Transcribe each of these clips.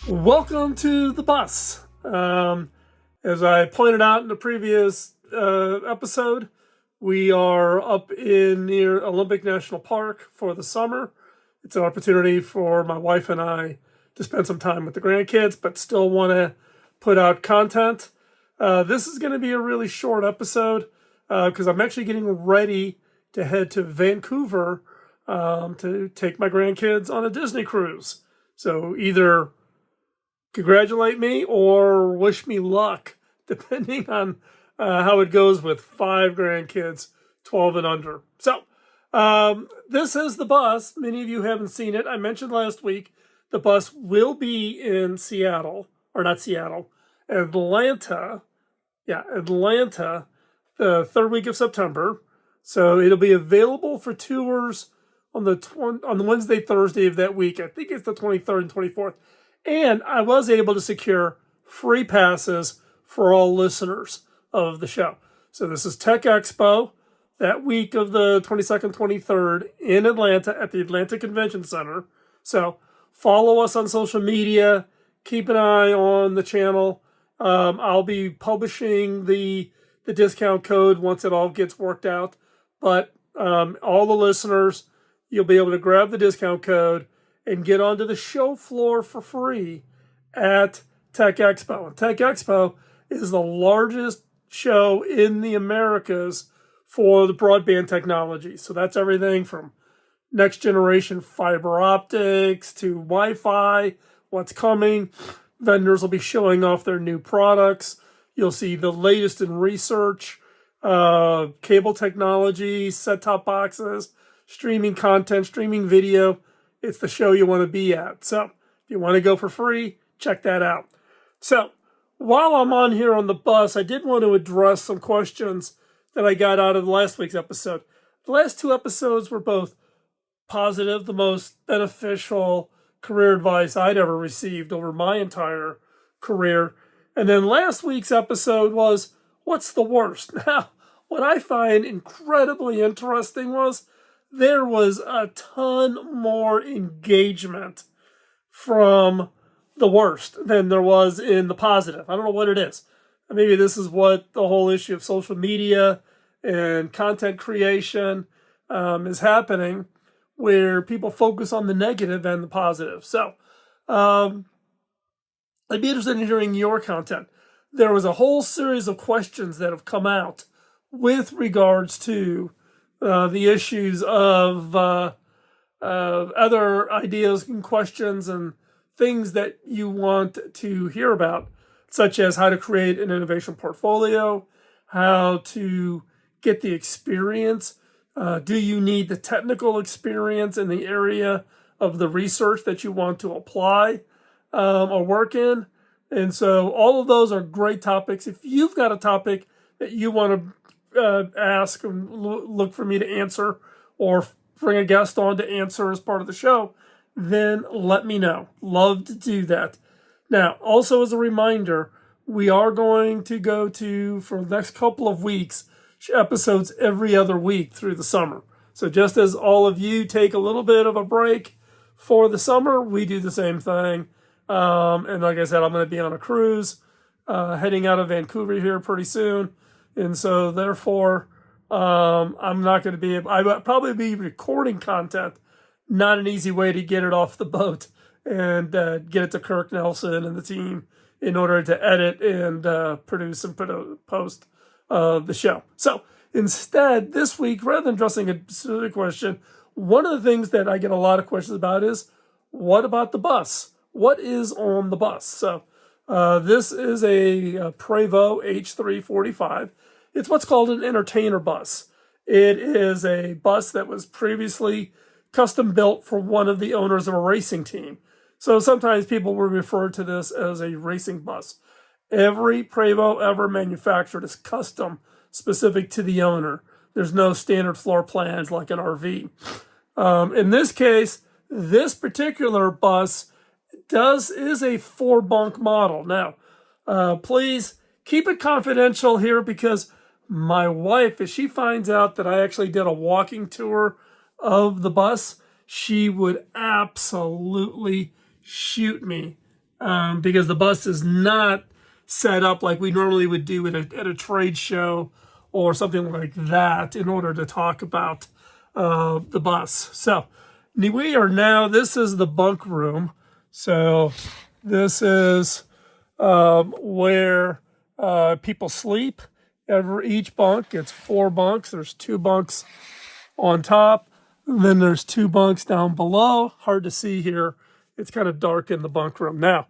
Welcome to the bus. As I pointed out in the previous episode, we are up in near Olympic National Park for the summer. It's an opportunity for my wife and I to spend some time with the grandkids, but still want to put out content. This is going to be a really short episode because I'm actually getting ready to head to Vancouver to take my grandkids on a Disney cruise. So either congratulate me or wish me luck, depending on how it goes with 5 grandkids, 12 and under. So, this is the bus. Many of you haven't seen it. I mentioned last week the bus will be in Seattle, or not Seattle, Atlanta. Yeah, Atlanta, the third week of September. So it'll be available for tours on the Wednesday, Thursday of that week. I think it's the 23rd and 24th. And I was able to secure free passes for all listeners of the show. So this is Tech Expo, that week of the 22nd, 23rd in Atlanta at the Atlanta Convention Center. So follow us on social media. Keep an eye on the channel. I'll be publishing the discount code once it all gets worked out. But all the listeners, you'll be able to grab the discount code and get onto the show floor for free at Tech Expo. And Tech Expo is the largest show in the Americas for the broadband technology. So that's everything from next generation fiber optics to Wi-Fi, what's coming. Vendors will be showing off their new products. You'll see the latest in research, cable technology, set-top boxes, streaming content, streaming video. It's the show you want to be at. So if you want to go for free, check that out. So while I'm on here on the bus, I did want to address some questions that I got out of last week's episode. The last 2 episodes were both positive, the most beneficial career advice I'd ever received over my entire career. And then last week's episode was, what's the worst? Now, what I find incredibly interesting was there was a ton more engagement from the worst than there was in the positive. I don't know what it is. Maybe this is what the whole issue of social media and content creation is happening, where people focus on the negative and the positive. So I'd be interested in hearing your content. There was a whole series of questions that have come out with regards to the issues of other ideas and questions and things that you want to hear about, such as how to create an innovation portfolio, how to get the experience. Do you need the technical experience in the area of the research that you want to apply or work in? And so all of those are great topics. If you've got a topic that you want to ask and look for me to answer, or bring a guest on to answer as part of the show, then let me know. Love to do that. Now, also as a reminder, we are going to go to, for the next couple of weeks, episodes every other week through the summer. So just as all of you take a little bit of a break for the summer, we do the same thing. And like I said, I'm going to be on a cruise heading out of Vancouver here pretty soon. And so therefore, I'm not going to be able, I will probably be recording content, not an easy way to get it off the boat and get it to Kirk Nelson and the team in order to edit and produce and post the show. So instead, this week, rather than addressing a specific question, one of the things that I get a lot of questions about is, what about the bus? What is on the bus? So this is a Prevost H345. It's what's called an entertainer bus. It is a bus that was previously custom built for one of the owners of a racing team. So sometimes people will refer to this as a racing bus. Every Prevost ever manufactured is custom, specific to the owner. There's no standard floor plans like an RV. In this case, this particular bus is a 4-bunk model. Now, please keep it confidential here, because my wife, if she finds out that I actually did a walking tour of the bus, she would absolutely shoot me because the bus is not set up like we normally would do at a trade show or something like that in order to talk about the bus. So we are now, this is the bunk room. So this is where people sleep. Each bunk gets 4 bunks. There's 2 bunks on top. And then there's 2 bunks down below. Hard to see here. It's kind of dark in the bunk room. Now,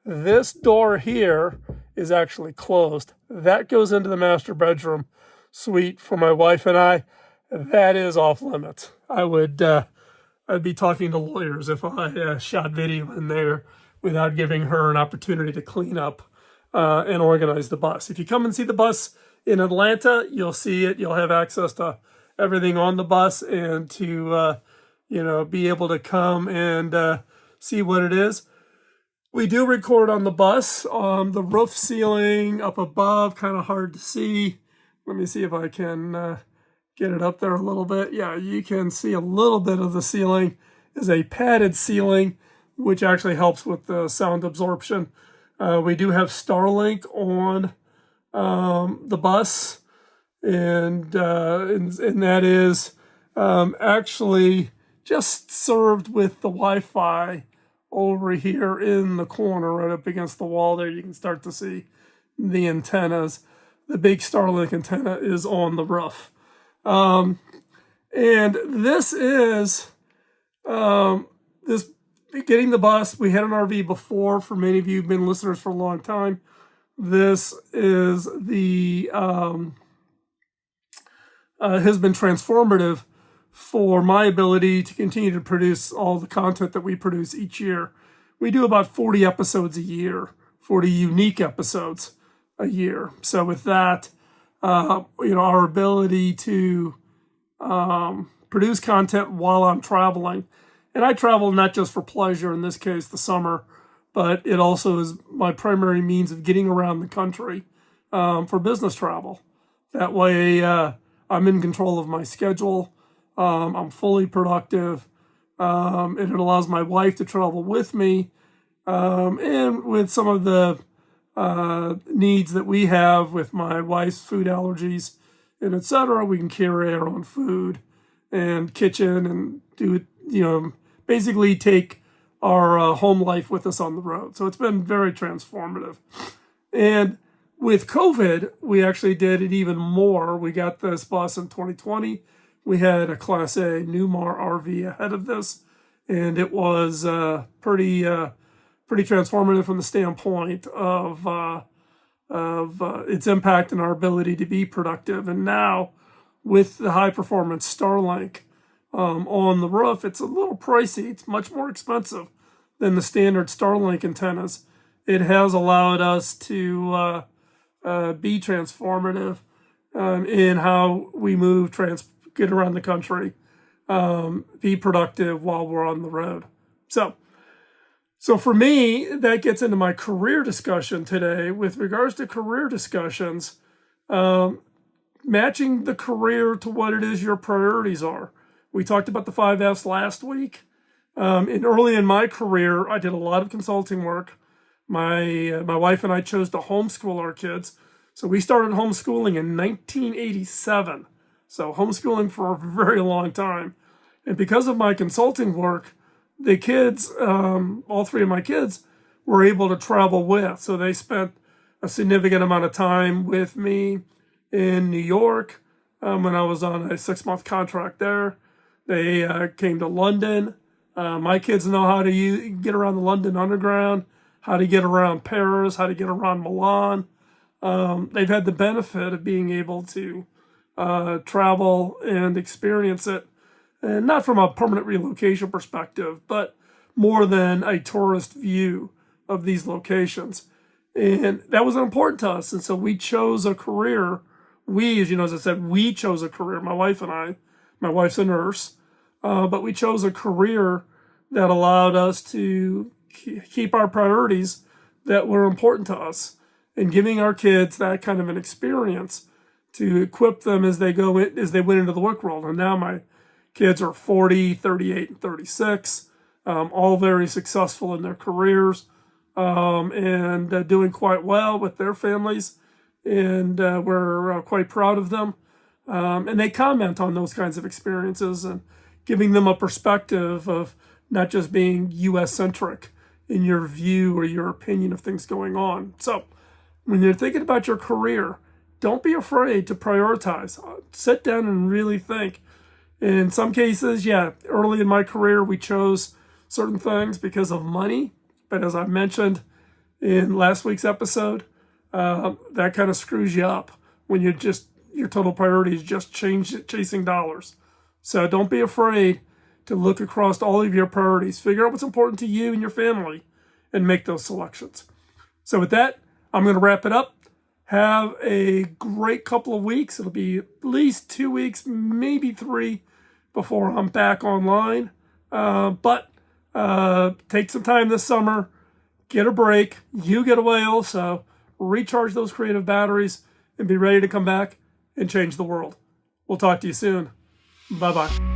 this door here is actually closed. That goes into the master bedroom suite for my wife and I. That is off limits. I'd be talking to lawyers if I shot video in there without giving her an opportunity to clean up and organize the bus. If you come and see the bus in Atlanta, you'll see it. You'll have access to everything on the bus and to, be able to come and see what it is. We do record on the bus. The roof ceiling up above, kind of hard to see. Let me see if I can get it up there a little bit. Yeah, you can see a little bit of the ceiling is a padded ceiling, which actually helps with the sound absorption. We do have Starlink on the bus, and that is actually just served with the Wi-Fi over here in the corner, right up against the wall there. You can start to see the antennas. The big Starlink antenna is on the roof. And this is this getting the bus. We had an RV before. For many of you who've been listeners for a long time, this is the has been transformative for my ability to continue to produce all the content that we produce each year. We do about 40 episodes a year, 40 unique episodes a year. So with that, our ability to produce content while I'm traveling, and I travel not just for pleasure, in this case, the summer, but it also is my primary means of getting around the country for business travel. That way, I'm in control of my schedule. I'm fully productive, and it allows my wife to travel with me, and with some of the needs that we have with my wife's food allergies and etc. We can carry our own food and kitchen and do it, basically take our home life with us on the road. So it's been very transformative. And with COVID, we actually did it even more. We got this bus in 2020. We had a Class A Newmar RV ahead of this, and it was pretty transformative from the standpoint of its impact and our ability to be productive. And now, with the high performance Starlink on the roof, it's a little pricey. It's much more expensive than the standard Starlink antennas. It has allowed us to be transformative in how we move, get around the country, be productive while we're on the road. So for me, that gets into my career discussion today. With regards to career discussions, matching the career to what it is your priorities are. We talked about the 5 F's last week. And early in my career, I did a lot of consulting work. My wife and I chose to homeschool our kids. So we started homeschooling in 1987. So homeschooling for a very long time. And because of my consulting work, the kids, all 3 of my kids, were able to travel with. So they spent a significant amount of time with me in New York when I was on a 6-month contract there. They came to London. My kids know how to get around the London Underground, how to get around Paris, how to get around Milan. They've had the benefit of being able to travel and experience it, and not from a permanent relocation perspective, but more than a tourist view of these locations. And that was important to us. And so we chose a career. As I said, we chose a career, my wife and I. My wife's a nurse, but we chose a career that allowed us to keep our priorities that were important to us, and giving our kids that kind of an experience to equip them as they went into the work world. And now my kids are 40, 38, and 36, all very successful in their careers. and doing quite well with their families, and we're quite proud of them. And they comment on those kinds of experiences and giving them a perspective of not just being U.S. centric in your view or your opinion of things going on. So when you're thinking about your career, don't be afraid to prioritize. Sit down and really think. In some cases, yeah, early in my career, we chose certain things because of money. But as I mentioned in last week's episode, that kind of screws you up when your total priority is just chasing dollars. So don't be afraid to look across all of your priorities, figure out what's important to you and your family, and make those selections. So with that, I'm going to wrap it up. Have a great couple of weeks. It'll be at least 2 weeks, maybe 3, before I'm back online. But take some time this summer, get a break. You get away also, recharge those creative batteries, and be ready to come back and change the world. We'll talk to you soon. Bye-bye.